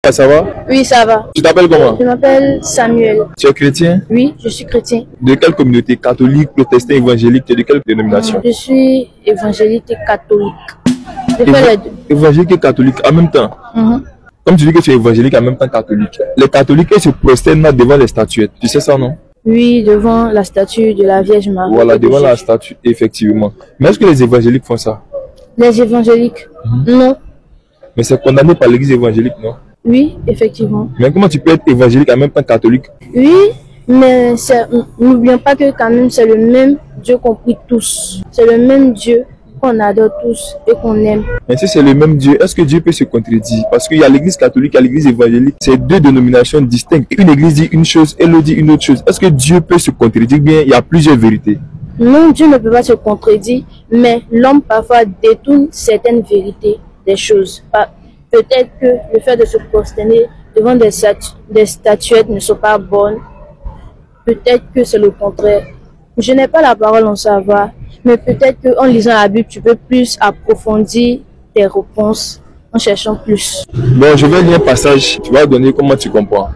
Ça va? Oui, ça va. Tu t'appelles comment? Je m'appelle Samuel. Tu es chrétien? Oui, je suis chrétien. De quelle communauté? Catholique, protestant, évangélique? Tu es de quelle dénomination? Je suis évangélique et catholique. Je fais les deux. Évangélique et catholique en même temps? Comme tu dis que tu es évangélique en même temps catholique. Les catholiques, ils se prosternent devant les statuettes. Tu sais ça, non? Oui, devant la statue de la Vierge Marie. Voilà, devant la statue, effectivement. Mais est-ce que les évangéliques font ça? Les évangéliques? Non. Mais c'est condamné par l'église évangélique, non? Oui, effectivement. Mais comment tu peux être évangélique en même temps catholique? Oui, mais n'oublions pas que quand même c'est le même Dieu qu'on prie tous. C'est le même Dieu qu'on adore tous et qu'on aime. Mais si c'est le même Dieu, est-ce que Dieu peut se contredire? Parce qu'il y a l'église catholique et l'église évangélique. C'est deux dénominations distinctes. Une église dit une chose et l'autre dit une autre chose. Est-ce que Dieu peut se contredire? Bien, il y a plusieurs vérités. Non, Dieu ne peut pas se contredire, mais l'homme parfois détourne certaines vérités des choses. Peut-être que le fait de se prosterner devant des statuettes ne sont pas bonnes. Peut-être que c'est le contraire. Je n'ai pas la parole en savoir, mais peut-être qu'en lisant la Bible, tu peux plus approfondir tes réponses en cherchant plus. Bon, je vais lire un passage, tu vas donner comment tu comprends.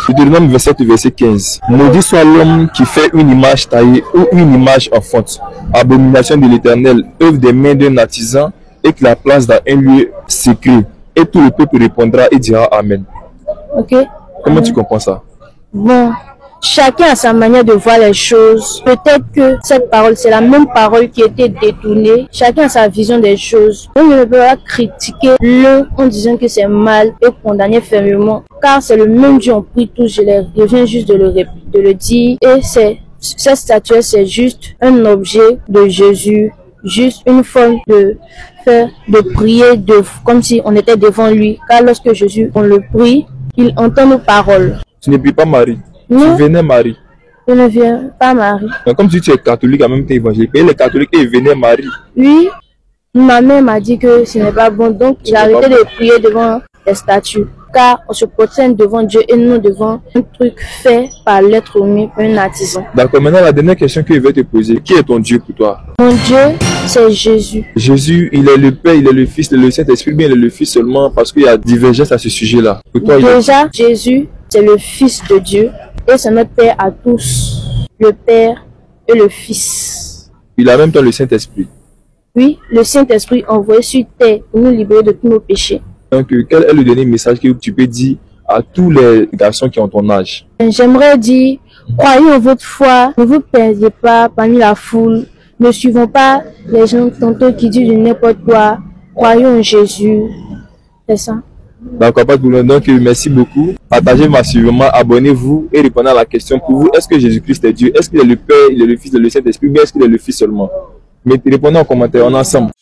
Deutéronome 27, verset 15. Maudit soit l'homme qui fait une image taillée ou une image en fonte, abomination de l'Éternel, œuvre des mains d'un artisan, et que la place dans un lieu secret. Et tout le peuple répondra et dira Amen. Ok. Comment tu comprends ça? Bon, chacun a sa manière de voir les choses. Peut-être que cette parole, c'est la même parole qui a été détournée. Chacun a sa vision des choses. On ne peut pas critiquer l'un en disant que c'est mal et condamner fermement. Car c'est le même Dieu, on prie tous, je viens juste de le dire. Et cette statue, c'est juste un objet de Jésus. Juste une forme de prier, comme si on était devant lui. Car lorsque Jésus, on le prie, il entend nos paroles. Tu ne pries pas Marie? Non. Tu venais Marie? Je ne viens pas Marie. Mais comme tu es catholique en même temps évangélique, et les catholiques ils venaient Marie? Oui, ma mère m'a dit que ce n'est pas bon, donc j'ai arrêté de prier devant les statues. Car on se prosterne devant Dieu et non devant un truc fait par l'être humain, un artisan. D'accord, maintenant la dernière question que je vais te poser, qui est ton Dieu pour toi? Mon Dieu, c'est Jésus. Jésus, il est le Père, il est le Fils, le Saint-Esprit, bien il est le Fils seulement parce qu'il y a divergence à ce sujet-là. Pour toi, déjà, Jésus, c'est le Fils de Dieu et c'est notre Père à tous, le Père et le Fils. Il a en même temps le Saint-Esprit. Oui, le Saint-Esprit envoyé sur terre pour nous libérer de tous nos péchés. Donc, quel est le dernier message que tu peux dire à tous les garçons qui ont ton âge? J'aimerais dire, croyez en votre foi, ne vous perdez pas parmi la foule, ne suivons pas les gens tantôt qui disent n'importe quoi, croyons en Jésus, c'est ça. D'accord, pas de problème. Donc, merci beaucoup. Partagez massivement, abonnez-vous et répondez à la question pour vous. Est-ce que Jésus-Christ est Dieu? Est-ce qu'il est le Père, il est le Fils, le Saint-Esprit, ou bien est-ce qu'il est le Fils seulement? Mais répondez en commentaire, on est ensemble.